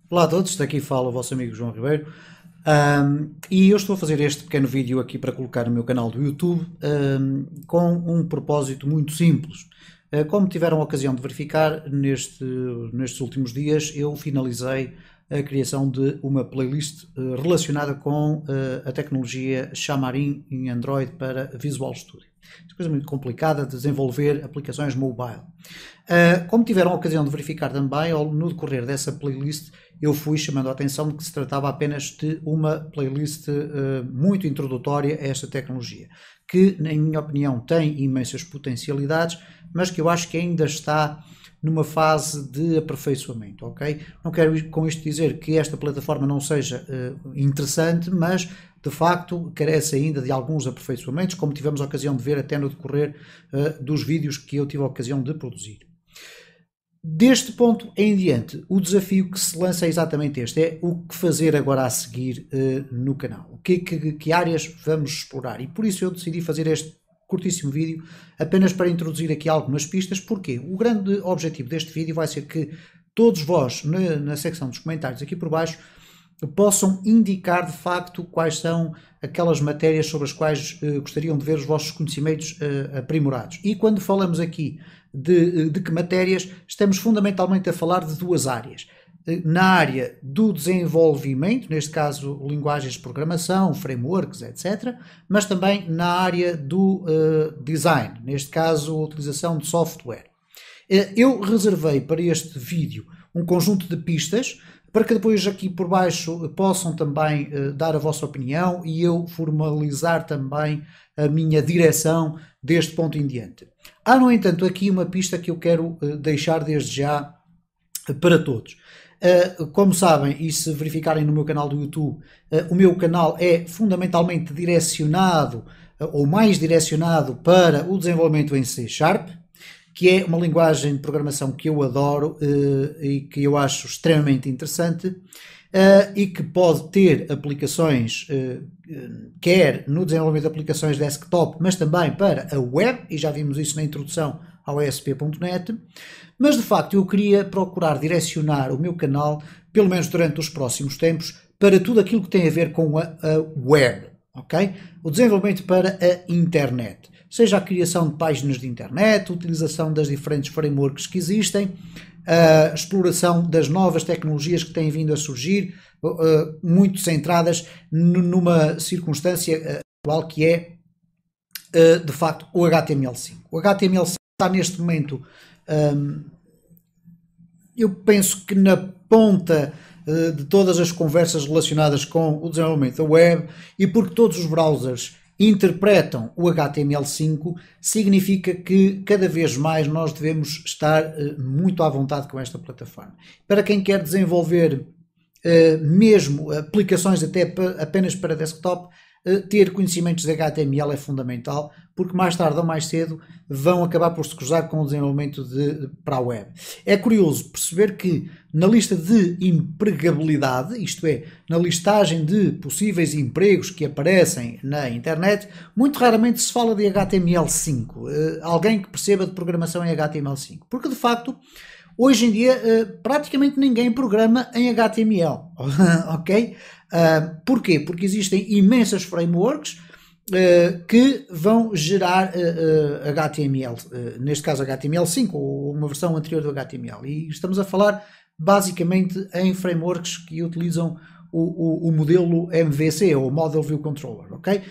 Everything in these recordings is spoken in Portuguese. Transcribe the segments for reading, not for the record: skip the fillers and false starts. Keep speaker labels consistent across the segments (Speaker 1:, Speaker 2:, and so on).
Speaker 1: Olá a todos, daqui fala o vosso amigo João Ribeiro. E eu estou a fazer este pequeno vídeo aqui para colocar no meu canal do YouTube com um propósito muito simples. Como tiveram a ocasião de verificar, nestes últimos dias eu finalizei a criação de uma playlist relacionada com a tecnologia Xamarin em Android para Visual Studio. É uma coisa muito complicada de desenvolver aplicações mobile. Como tiveram a ocasião de verificar também, no decorrer dessa playlist, eu fui chamando a atenção de que se tratava apenas de uma playlist muito introdutória a esta tecnologia, que, na minha opinião, tem imensas potencialidades, mas que eu acho que ainda está numa fase de aperfeiçoamento, ok? Não quero com isto dizer que esta plataforma não seja interessante, mas de facto carece ainda de alguns aperfeiçoamentos, como tivemos a ocasião de ver até no decorrer dos vídeos que eu tive a ocasião de produzir. Deste ponto em diante, o desafio que se lança é exatamente este, é o que fazer agora a seguir no canal, que áreas vamos explorar, e por isso eu decidi fazer este curtíssimo vídeo, apenas para introduzir aqui algumas pistas. Porque o grande objetivo deste vídeo vai ser que todos vós, na secção dos comentários aqui por baixo, possam indicar de facto quais são aquelas matérias sobre as quais gostariam de ver os vossos conhecimentos aprimorados. E quando falamos aqui de que matérias, estamos fundamentalmente a falar de duas áreas. Na área do desenvolvimento, neste caso linguagens de programação, frameworks, etc., mas também na área do design, neste caso a utilização de software. Eu reservei para este vídeo um conjunto de pistas, para que depois aqui por baixo possam também dar a vossa opinião e eu formalizar também a minha direção deste ponto em diante. Há, no entanto, aqui uma pista que eu quero deixar desde já para todos. Como sabem, e se verificarem no meu canal do YouTube, o meu canal é fundamentalmente direcionado, ou mais direcionado, para o desenvolvimento em C#, que é uma linguagem de programação que eu adoro e que eu acho extremamente interessante, e que pode ter aplicações, quer no desenvolvimento de aplicações desktop, mas também para a web, e já vimos isso na introdução ao ASP.NET, mas de facto eu queria procurar direcionar o meu canal, pelo menos durante os próximos tempos, para tudo aquilo que tem a ver com a web, ok? O desenvolvimento para a internet, seja a criação de páginas de internet, a utilização das diferentes frameworks que existem, a exploração das novas tecnologias que têm vindo a surgir, muito centradas numa circunstância atual que é, de facto, o HTML5. O HTML5 está neste momento, eu penso que na ponta de todas as conversas relacionadas com o desenvolvimento da web, e porque todos os browsers interpretam o HTML5, significa que cada vez mais nós devemos estar muito à vontade com esta plataforma. Para quem quer desenvolver mesmo aplicações até apenas para desktop, ter conhecimentos de HTML é fundamental, porque mais tarde ou mais cedo vão acabar por se cruzar com o desenvolvimento para a web. É curioso perceber que na lista de empregabilidade, isto é, na listagem de possíveis empregos que aparecem na internet, muito raramente se fala de HTML5, alguém que perceba de programação em HTML5, porque de facto hoje em dia praticamente ninguém programa em HTML, ok? Porquê? Porque existem imensas frameworks que vão gerar HTML, neste caso HTML5 ou uma versão anterior do HTML, e estamos a falar basicamente em frameworks que utilizam o modelo MVC, ou Model View Controller, ok?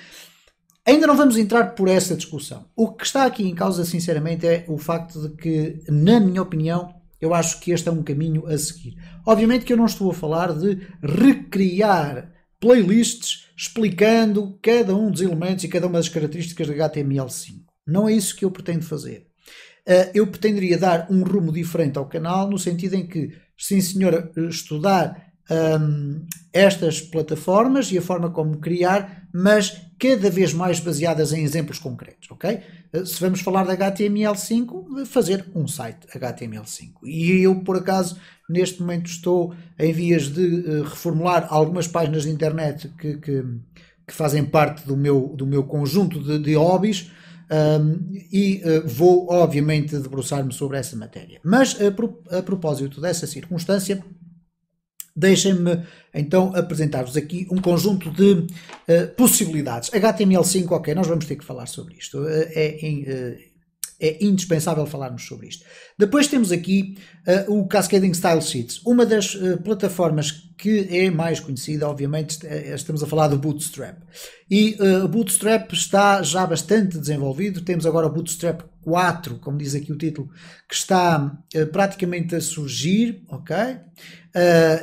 Speaker 1: Ainda não vamos entrar por essa discussão. O que está aqui em causa, sinceramente, é o facto de que, na minha opinião, eu acho que este é um caminho a seguir. Obviamente que eu não estou a falar de recriar playlists explicando cada um dos elementos e cada uma das características de HTML5. Não é isso que eu pretendo fazer. Eu pretenderia dar um rumo diferente ao canal, no sentido em que, sim senhora, estudar estas plataformas e a forma como criar, mas cada vez mais baseadas em exemplos concretos, ok? Se vamos falar de HTML5, fazer um site HTML5. E eu, por acaso, neste momento estou em vias de reformular algumas páginas de internet que fazem parte do meu conjunto de hobbies, e vou, obviamente, debruçar-me sobre essa matéria. Mas, a propósito dessa circunstância, Deixem-me então apresentar-vos aqui um conjunto de possibilidades. HTML5, ok, nós vamos ter que falar sobre isto. É indispensável falarmos sobre isto. Depois temos aqui o Cascading Style Sheets, uma das plataformas que é mais conhecida, obviamente, estamos a falar do Bootstrap. E o Bootstrap está já bastante desenvolvido, temos agora o Bootstrap 4, como diz aqui o título, que está praticamente a surgir, ok?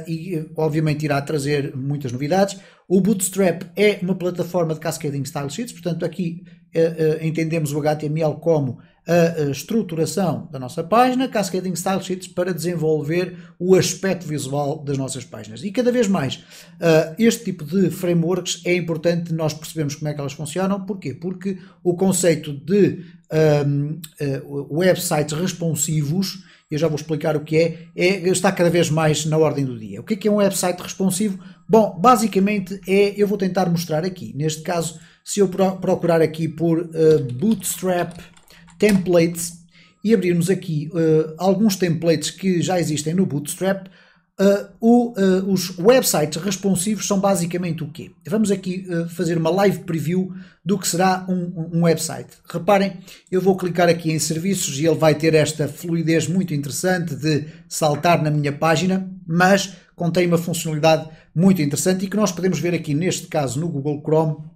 Speaker 1: E obviamente irá trazer muitas novidades. O Bootstrap é uma plataforma de Cascading Style Sheets, portanto aqui entendemos o HTML como a estruturação da nossa página, Cascading Style Sheets para desenvolver o aspecto visual das nossas páginas. E cada vez mais este tipo de frameworks é importante nós percebermos como é que elas funcionam. Porquê? Porque o conceito de websites responsivos, eu já vou explicar o que está cada vez mais na ordem do dia. O que é um website responsivo? Bom, basicamente eu vou tentar mostrar aqui. Neste caso, se eu procurar aqui por Bootstrap Templates e abrirmos aqui alguns templates que já existem no Bootstrap, os websites responsivos são basicamente o quê? Vamos aqui fazer uma live preview do que será um website. Reparem, eu vou clicar aqui em serviços e ele vai ter esta fluidez muito interessante de saltar na minha página, mas contém uma funcionalidade muito interessante e que nós podemos ver aqui neste caso no Google Chrome,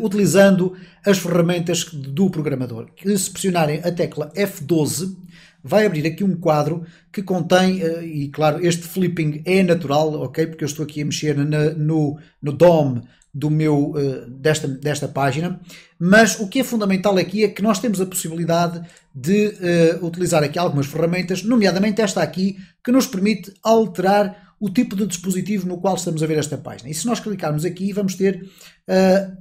Speaker 1: utilizando as ferramentas do programador. Se pressionarem a tecla F12, vai abrir aqui um quadro que contém, e claro, este flipping é natural, ok? Porque eu estou aqui a mexer no DOM do meu, desta página, mas o que é fundamental aqui é que nós temos a possibilidade de utilizar aqui algumas ferramentas, nomeadamente esta aqui, que nos permite alterar o tipo de dispositivo no qual estamos a ver esta página. E se nós clicarmos aqui, vamos ter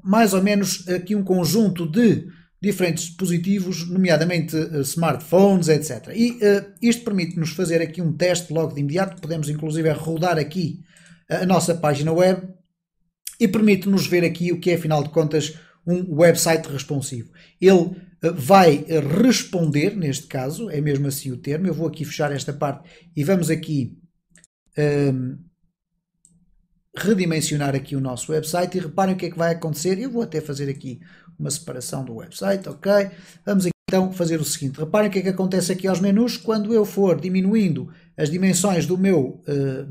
Speaker 1: mais ou menos aqui um conjunto de diferentes dispositivos, nomeadamente smartphones, etc. E isto permite-nos fazer aqui um teste logo de imediato. Podemos inclusive rodar aqui a nossa página web e permite-nos ver aqui o que é, afinal de contas, um website responsivo. Ele vai responder, neste caso, é mesmo assim o termo. Eu vou aqui fechar esta parte e vamos aqui redimensionar aqui o nosso website e reparem o que é que vai acontecer. Eu vou até fazer aqui uma separação do website, ok? Vamos aqui então fazer o seguinte, reparem o que é que acontece aqui aos menus. Quando eu for diminuindo as dimensões do meu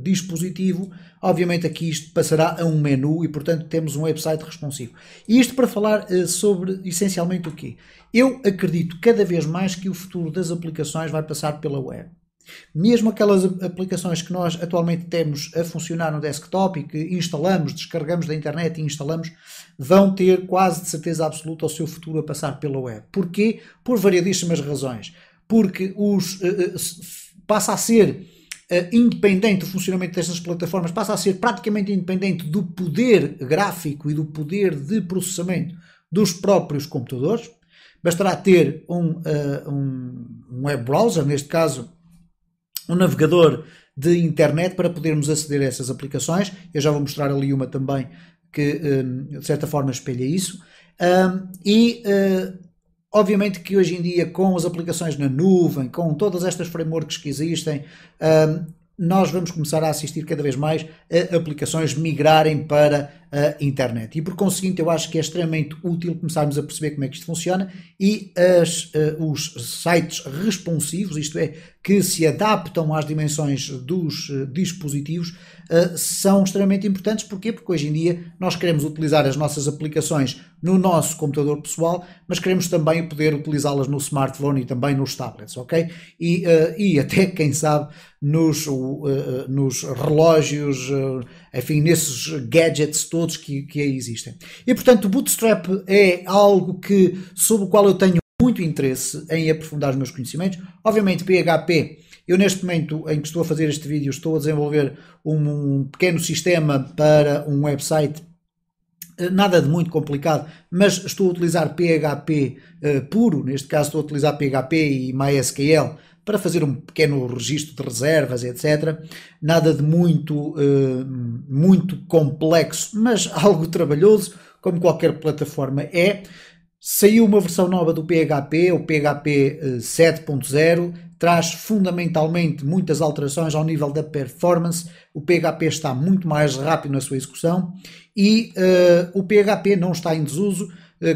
Speaker 1: dispositivo, obviamente aqui isto passará a um menu e portanto temos um website responsivo. E isto para falar sobre essencialmente o quê? Eu acredito cada vez mais que o futuro das aplicações vai passar pela web. Mesmo aquelas aplicações que nós atualmente temos a funcionar no desktop e que instalamos, descarregamos da internet e instalamos, vão ter quase de certeza absoluta o seu futuro a passar pela web. Porquê? Por variedíssimas razões. Porque passa a ser independente, o funcionamento destas plataformas passa a ser praticamente independente do poder gráfico e do poder de processamento dos próprios computadores. Bastará ter um web browser, neste caso um navegador de internet, para podermos aceder a essas aplicações. Eu já vou mostrar ali uma também que de certa forma espelha isso. Obviamente que hoje em dia, com as aplicações na nuvem, com todas estas frameworks que existem, nós vamos começar a assistir cada vez mais a aplicações migrarem para a internet. E por conseguinte eu acho que é extremamente útil começarmos a perceber como é que isto funciona e os sites responsivos, isto é, que se adaptam às dimensões dos dispositivos, são extremamente importantes. Porquê? Porque hoje em dia nós queremos utilizar as nossas aplicações no nosso computador pessoal, mas queremos também poder utilizá-las no smartphone e também nos tablets, ok? E até, quem sabe, nos relógios, enfim, nesses gadgets todos que aí existem. E portanto o Bootstrap é algo sobre o qual eu tenho muito interesse em aprofundar os meus conhecimentos. Obviamente PHP, eu neste momento em que estou a fazer este vídeo estou a desenvolver um pequeno sistema para um website, nada de muito complicado, mas estou a utilizar PHP puro, neste caso estou a utilizar PHP e MySQL para fazer um pequeno registro de reservas, etc. Nada de muito complexo, mas algo trabalhoso, como qualquer plataforma é. Saiu uma versão nova do PHP, o PHP 7.0, traz fundamentalmente muitas alterações ao nível da performance. O PHP está muito mais rápido na sua execução e o PHP não está em desuso,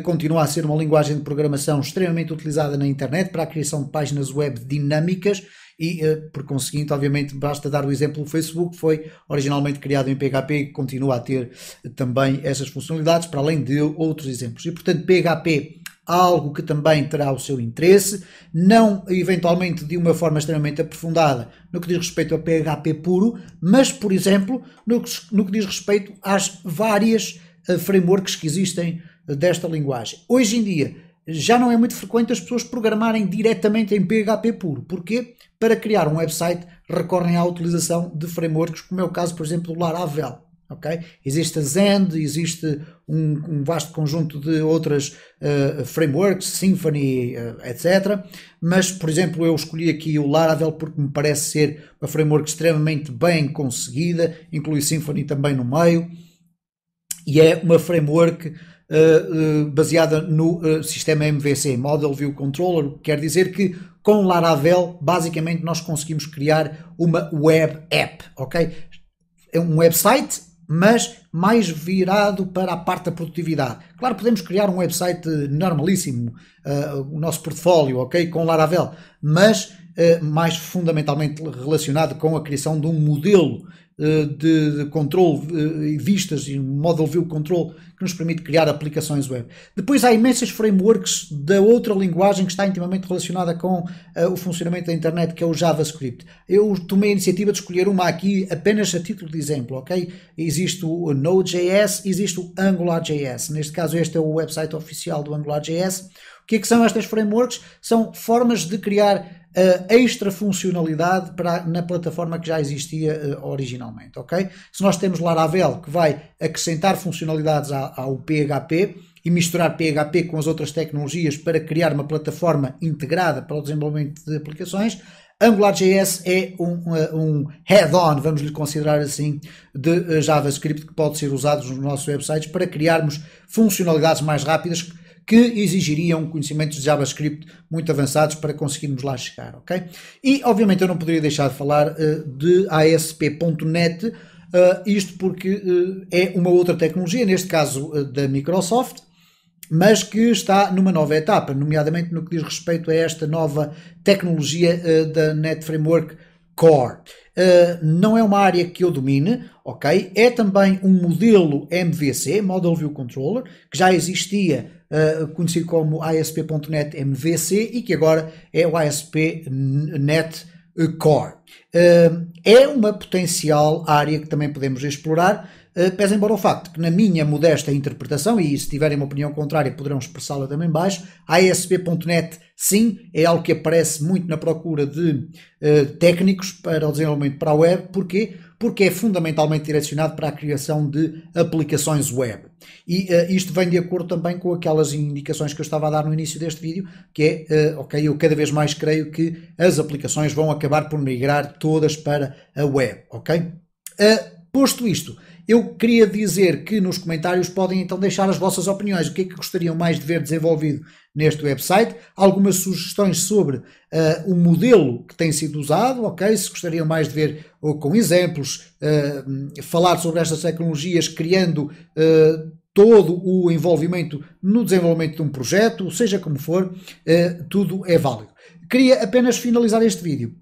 Speaker 1: continua a ser uma linguagem de programação extremamente utilizada na internet para a criação de páginas web dinâmicas e, por conseguinte, obviamente, basta dar o exemplo do Facebook, que foi originalmente criado em PHP e continua a ter também essas funcionalidades, para além de outros exemplos. E, portanto, PHP, algo que também terá o seu interesse, não eventualmente de uma forma extremamente aprofundada no que diz respeito a PHP puro, mas, por exemplo, no que diz respeito às várias frameworks que existem desta linguagem. Hoje em dia, já não é muito frequente as pessoas programarem diretamente em PHP puro. Porquê? Para criar um website recorrem à utilização de frameworks, como é o caso, por exemplo, do Laravel. Okay? Existe a Zend, existe um vasto conjunto de outras frameworks, Symfony, etc. Mas, por exemplo, eu escolhi aqui o Laravel porque me parece ser uma framework extremamente bem conseguida, inclui Symfony também no meio, e é uma framework baseada no sistema MVC, Model View Controller, que quer dizer que com Laravel basicamente nós conseguimos criar uma web app, ok? É um website, mas mais virado para a parte da produtividade. Claro, podemos criar um website normalíssimo, o nosso portfólio, ok? Com Laravel, mas mais fundamentalmente relacionado com a criação de um modelo de controle, vistas e model view control que nos permite criar aplicações web. Depois há imensas frameworks da outra linguagem que está intimamente relacionada com o funcionamento da internet, que é o JavaScript. Eu tomei a iniciativa de escolher uma aqui apenas a título de exemplo, ok? Existe o Node.js, existe o AngularJS. Neste caso este é o website oficial do AngularJS. O que é que são estas frameworks? São formas de criar extra funcionalidade na plataforma que já existia originalmente, ok? Se nós temos Laravel, que vai acrescentar funcionalidades ao PHP e misturar PHP com as outras tecnologias para criar uma plataforma integrada para o desenvolvimento de aplicações, AngularJS é um head-on, vamos lhe considerar assim, de JavaScript que pode ser usado nos nossos websites para criarmos funcionalidades mais rápidas que exigiriam conhecimentos de JavaScript muito avançados para conseguirmos lá chegar, ok? E, obviamente, eu não poderia deixar de falar de ASP.NET, isto porque é uma outra tecnologia, neste caso da Microsoft, mas que está numa nova etapa, nomeadamente no que diz respeito a esta nova tecnologia da Net Framework Core. Não é uma área que eu domine, ok? É também um modelo MVC, Model View Controller, que já existia, conhecido como ASP.NET MVC e que agora é o ASP.NET Core. É uma potencial área que também podemos explorar, pese embora o facto que na minha modesta interpretação, e se tiverem uma opinião contrária poderão expressá-la também baixo, a ASP.NET sim, é algo que aparece muito na procura de técnicos para o desenvolvimento para a web. Porquê? Porque é fundamentalmente direcionado para a criação de aplicações web. E isto vem de acordo também com aquelas indicações que eu estava a dar no início deste vídeo, que é, ok, eu cada vez mais creio que as aplicações vão acabar por migrar todas para a web, ok? Posto isto, eu queria dizer que nos comentários podem então deixar as vossas opiniões, o que é que gostariam mais de ver desenvolvido neste website, algumas sugestões sobre o modelo que tem sido usado, ok? Se gostariam mais de ver ou com exemplos, falar sobre estas tecnologias, criando todo o envolvimento no desenvolvimento de um projeto, seja como for, tudo é válido. Queria apenas finalizar este vídeo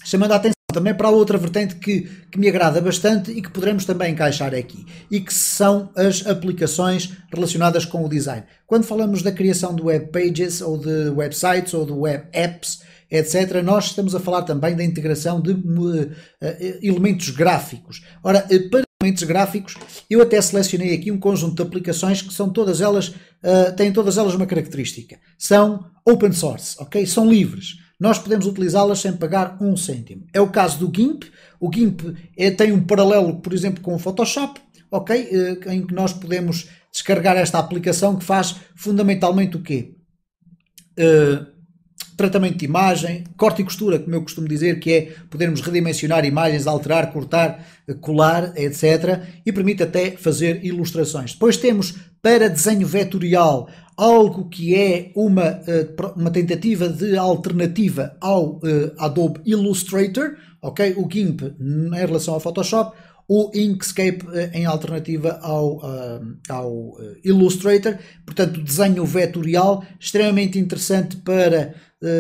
Speaker 1: chamando a atenção também para a outra vertente que me agrada bastante e que poderemos também encaixar aqui, e que são as aplicações relacionadas com o design. Quando falamos da criação de web pages, ou de websites, ou de web apps, etc., nós estamos a falar também da integração de elementos gráficos. Ora, para elementos gráficos, eu até selecionei aqui um conjunto de aplicações que são todas elas, têm todas elas uma característica. São open source, ok? São livres. Nós podemos utilizá-las sem pagar um cêntimo. É o caso do GIMP. O GIMP tem um paralelo, por exemplo, com o Photoshop, ok? Em que nós podemos descarregar esta aplicação que faz fundamentalmente o quê? Tratamento de imagem, corte e costura, como eu costumo dizer, que é podermos redimensionar imagens, alterar, cortar, colar, etc. E permite até fazer ilustrações. Depois temos para desenho vetorial, algo que é uma tentativa de alternativa ao Adobe Illustrator, ok? O GIMP em relação ao Photoshop, o Inkscape em alternativa ao Illustrator. Portanto, desenho vetorial, extremamente interessante para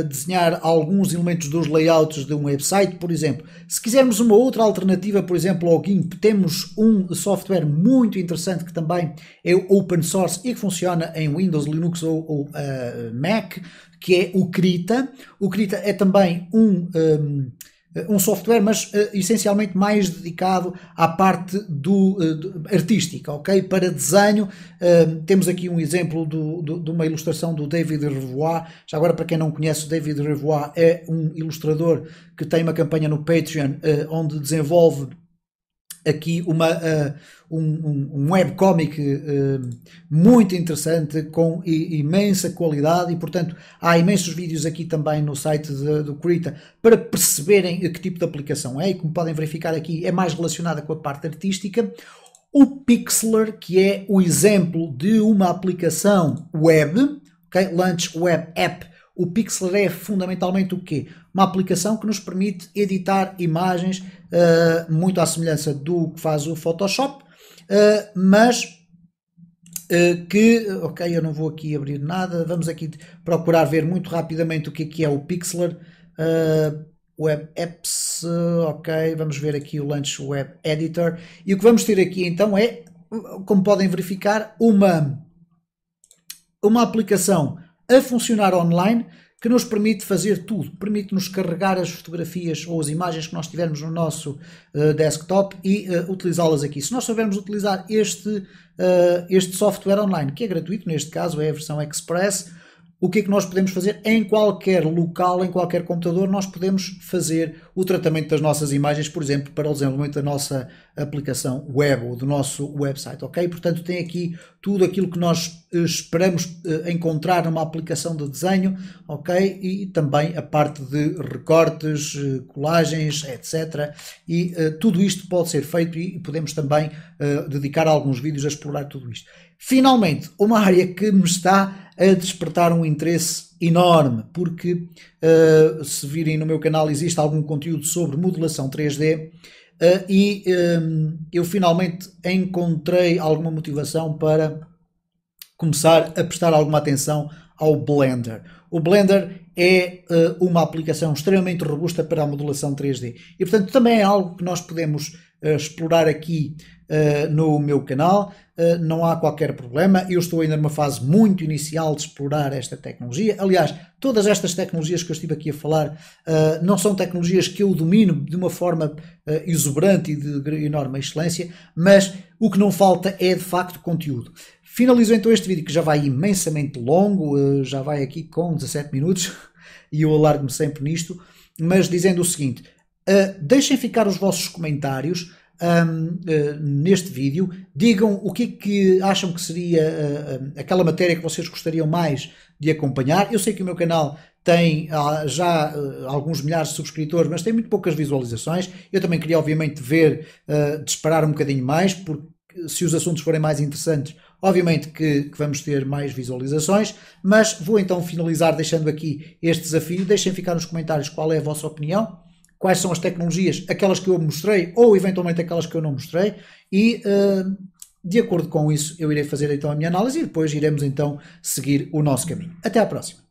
Speaker 1: desenhar alguns elementos dos layouts de um website, por exemplo. Se quisermos uma outra alternativa, por exemplo, ao GIMP, temos um software muito interessante que também é open source e que funciona em Windows, Linux ou Mac, que é o Krita. O Krita é também um software, mas essencialmente mais dedicado à parte artística, ok? Para desenho, temos aqui um exemplo de uma ilustração do David Revoix. Já agora, para quem não conhece, o David Revoix é um ilustrador que tem uma campanha no Patreon, onde desenvolve aqui um webcomic muito interessante, com imensa qualidade, e portanto há imensos vídeos aqui também no site do Krita para perceberem que tipo de aplicação é, e como podem verificar aqui é mais relacionada com a parte artística. O Pixlr, que é o exemplo de uma aplicação web, okay? Launch Web App. O Pixlr é fundamentalmente o quê? Uma aplicação que nos permite editar imagens, muito à semelhança do que faz o Photoshop, mas ok, eu não vou aqui abrir nada, vamos aqui procurar ver muito rapidamente o que é o Pixlr. Web Apps, ok, vamos ver aqui o Launch Web Editor, e o que vamos ter aqui então é, como podem verificar, uma aplicação a funcionar online, que nos permite fazer tudo. Permite-nos carregar as fotografias ou as imagens que nós tivermos no nosso desktop e utilizá-las aqui. Se nós soubermos utilizar este software online, que é gratuito, neste caso é a versão Express, o que é que nós podemos fazer? Em qualquer local, em qualquer computador, nós podemos fazer o tratamento das nossas imagens, por exemplo, para o desenvolvimento da nossa aplicação web ou do nosso website, ok? Portanto, tem aqui tudo aquilo que nós esperamos encontrar numa aplicação de desenho, ok? E também a parte de recortes, colagens, etc. E tudo isto pode ser feito, e podemos também dedicar alguns vídeos a explorar tudo isto. Finalmente, uma área que me está a despertar um interesse enorme, porque se virem no meu canal existe algum conteúdo sobre modelação 3D, e eu finalmente encontrei alguma motivação para começar a prestar alguma atenção ao Blender. O Blender é uma aplicação extremamente robusta para a modelação 3D, e portanto também é algo que nós podemos explorar aqui no meu canal. Não há qualquer problema, eu estou ainda numa fase muito inicial de explorar esta tecnologia. Aliás, todas estas tecnologias que eu estive aqui a falar não são tecnologias que eu domino de uma forma exuberante e de enorme excelência, mas o que não falta é de facto conteúdo. Finalizo então este vídeo, que já vai imensamente longo, já vai aqui com 17 minutos, e eu alargo-me sempre nisto, mas dizendo o seguinte: deixem ficar os vossos comentários neste vídeo, digam o que é que acham que seria aquela matéria que vocês gostariam mais de acompanhar. Eu sei que o meu canal tem já alguns milhares de subscritores, mas tem muito poucas visualizações. Eu também queria obviamente ver disparar um bocadinho mais, porque se os assuntos forem mais interessantes, obviamente que vamos ter mais visualizações. Mas vou então finalizar deixando aqui este desafio. Deixem ficar nos comentários qual é a vossa opinião, quais são as tecnologias, aquelas que eu mostrei ou eventualmente aquelas que eu não mostrei, e de acordo com isso eu irei fazer então a minha análise, e depois iremos então seguir o nosso caminho. Até à próxima.